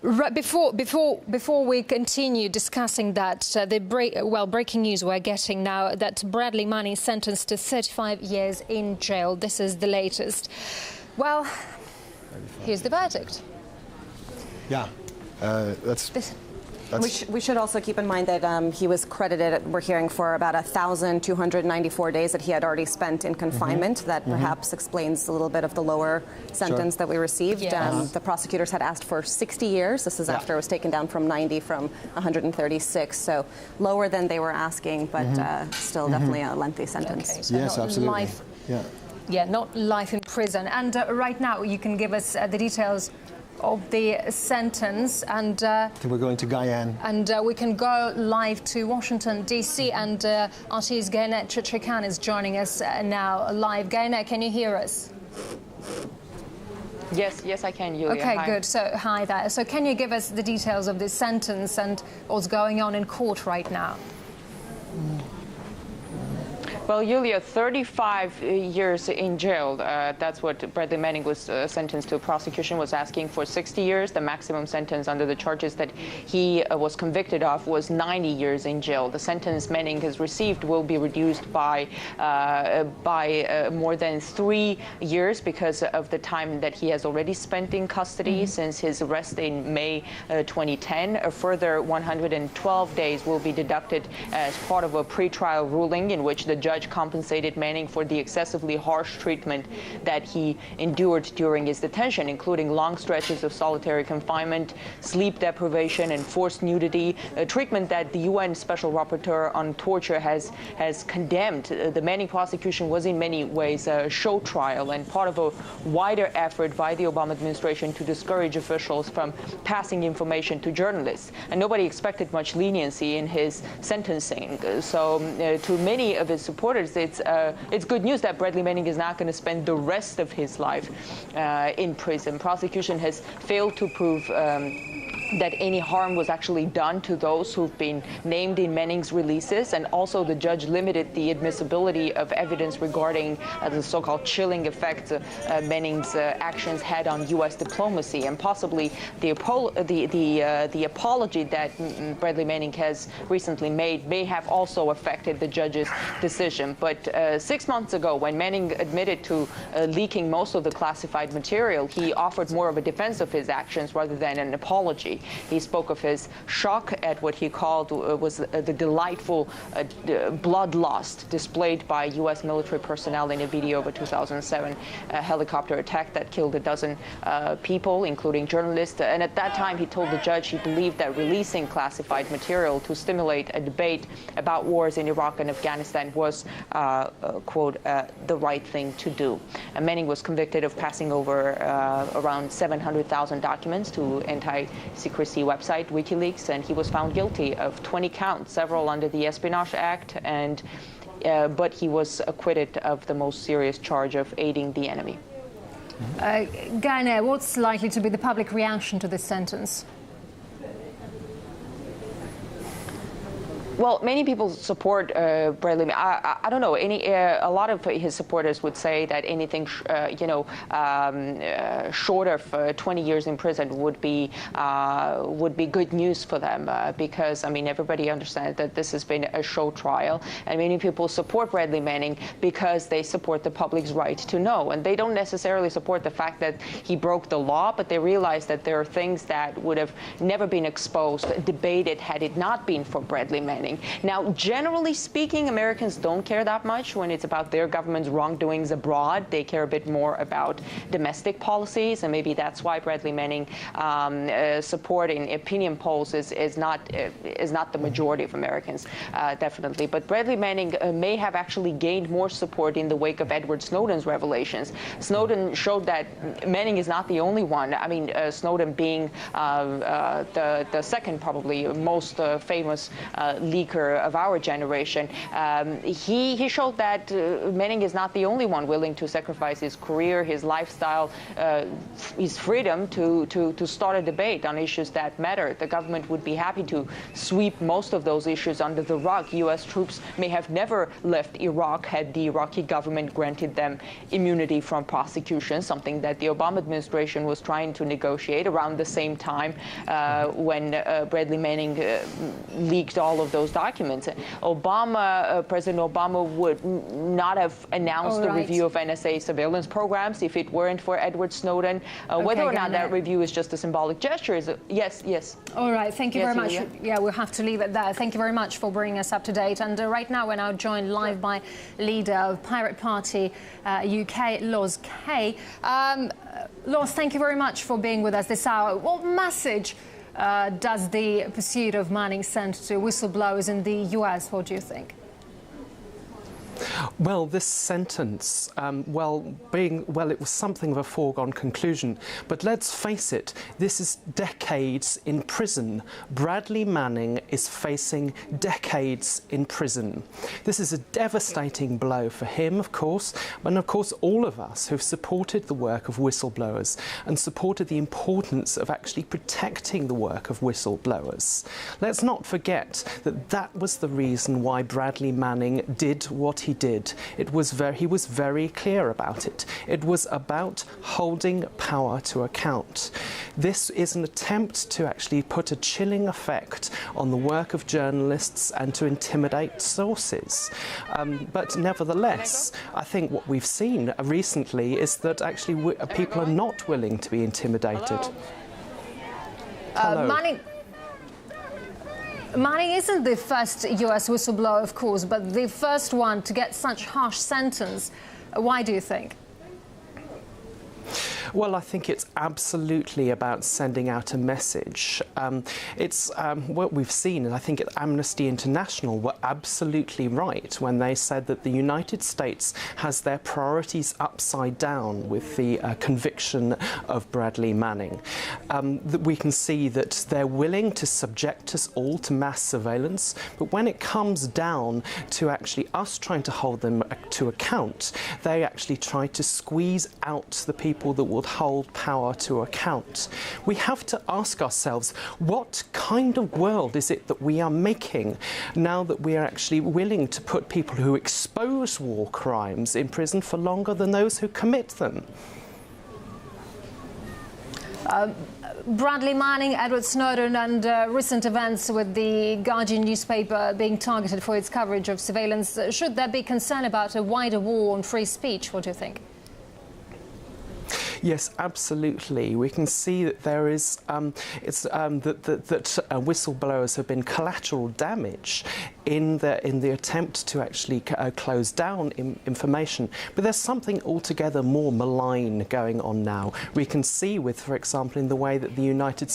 Right, before we continue discussing that, breaking news we're getting now that Bradley Manning is sentenced to 35 years in jail. This is the latest. Well, here's the verdict. Yeah, we should also keep in mind that he was credited, we're hearing, for about 1,294 days that he had already spent in confinement. That perhaps explains a little bit of the lower sentence that we received. Yes. The prosecutors had asked for 60 years. This is after it was taken down from 90 from 136. So lower than they were asking, but still definitely a lengthy sentence. Okay, so yes, absolutely. Life, not life in prison. And right now, you can give us the details of the sentence, and we're going to Guyane, and we can go live to Washington D.C. and artist Gayane Chichikan is joining us now live. Gayane, can you hear us? Yes, I can, Julia. Okay, hi. good. So hi there. So can you give us the details of this sentence and what's going on in court right now? Well, Julia, 35 years in jail. That's what Bradley Manning was sentenced to. Prosecution was asking for 60 years. The maximum sentence under the charges that he was convicted of was 90 years in jail. The sentence Manning has received will be reduced by more than 3 years because of the time that he has already spent in custody since his arrest in May 2010. A further 112 days will be deducted as part of a pretrial ruling in which the judge compensated Manning for the excessively harsh treatment that he endured during his detention, including long stretches of solitary confinement, sleep deprivation, and forced nudity, a treatment that the UN Special Rapporteur on Torture has condemned. The Manning prosecution was in many ways a show trial and part of a wider effort by the Obama administration to discourage officials from passing information to journalists. And nobody expected much leniency in his sentencing. So to many of his supporters, it's good news that Bradley Manning is not going to spend the rest of his life in prison. Prosecution has failed to prove that any harm was actually done to those who've been named in Manning's releases, and also the judge limited the admissibility of evidence regarding the so-called chilling effect Manning's actions had on U.S. diplomacy, and possibly the apology that Bradley Manning has recently made may have also affected the judge's decision. But 6 months ago, when Manning admitted to leaking most of the classified material, he offered more of a defense of his actions rather than an apology. He spoke of his shock at what he called was the delightful bloodlust displayed by U.S. military personnel in a video of a 2007 helicopter attack that killed a dozen people, including journalists. And at that time, he told the judge he believed that releasing classified material to stimulate a debate about wars in Iraq and Afghanistan was, quote, the right thing to do. And Manning was convicted of passing over around 700,000 documents to anti-secrecy website WikiLeaks, and he was found guilty of 20 counts, several under the Espionage Act, and but he was acquitted of the most serious charge of aiding the enemy. Gayane, what's likely to be the public reaction to this sentence? Well, many people support Bradley. I don't know. A lot of his supporters would say that anything, short of 20 years in prison would be good news for them because I mean everybody understands that this has been a show trial, and many people support Bradley Manning because they support the public's right to know, and they don't necessarily support the fact that he broke the law, but they realize that there are things that would have never been exposed, debated had it not been for Bradley Manning. Now, generally speaking, Americans don't care that much when it's about their government's wrongdoings abroad. They care a bit more about domestic policies, and maybe that's why Bradley Manning support in opinion polls is not the majority of Americans, definitely. But Bradley Manning may have actually gained more support in the wake of Edward Snowden's revelations. Snowden showed that Manning is not the only one. I mean, Snowden being the second probably most famous leaker of our generation. He showed that Manning is not the only one willing to sacrifice his career, his lifestyle, his freedom to start a debate on issues that matter. The government would be happy to sweep most of those issues under the rug. U.S. troops may have never left Iraq had the Iraqi government granted them immunity from prosecution, something that the Obama administration was trying to negotiate around the same time when Bradley Manning leaked all of those documents. President Obama would not have announced the review of NSA surveillance programs if it weren't for Edward Snowden. Whether or not that review is just a symbolic gesture is yes. All right, thank you very much. Julia? Yeah, we'll have to leave it there. Thank you very much for bringing us up to date. And right now we're now joined live by leader of Pirate Party UK, Loz Kay. Loz, thank you very much for being with us this hour. What message does the pursuit of Manning send to whistleblowers in the US? What do you think? Well, this sentence, it was something of a foregone conclusion. But let's face it, this is decades in prison. Bradley Manning is facing decades in prison. This is a devastating blow for him, of course, and of course all of us who've supported the work of whistleblowers and supported the importance of actually protecting the work of whistleblowers. Let's not forget that that was the reason why Bradley Manning did what he did. He was very clear about it. It was about holding power to account. This is an attempt to actually put a chilling effect on the work of journalists and to intimidate sources. But nevertheless, I think what we've seen recently is that actually people are not willing to be intimidated. Hello. Manning isn't the first US whistleblower, of course, but the first one to get such harsh sentence. Why do you think? Well, I think it's absolutely about sending out a message. It's what we've seen, and I think Amnesty International were absolutely right when they said that the United States has their priorities upside down with the conviction of Bradley Manning. We can see that they're willing to subject us all to mass surveillance, but when it comes down to actually us trying to hold them to account, they actually try to squeeze out the people that will hold power to account. We have to ask ourselves, what kind of world is it that we are making now that we are actually willing to put people who expose war crimes in prison for longer than those who commit them? Bradley Manning, Edward Snowden and recent events with the Guardian newspaper being targeted for its coverage of surveillance. Should there be concern about a wider war on free speech? What do you think? Yes, absolutely. We can see that there is whistleblowers have been collateral damage in the attempt to actually close down information. But there's something altogether more malign going on now. We can see for example, in the way that the United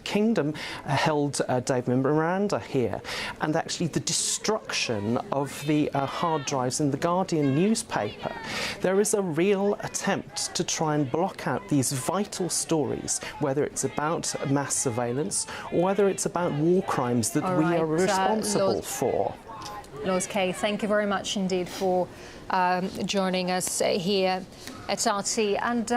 Kingdom held David Miranda here, and actually the destruction of the hard drives in the Guardian newspaper. There is a real attempt to try and block out these vital stories, whether it's about mass surveillance or whether it's about war crimes that we are responsible for. Loz Kay, thank you very much indeed for joining us here at RT. And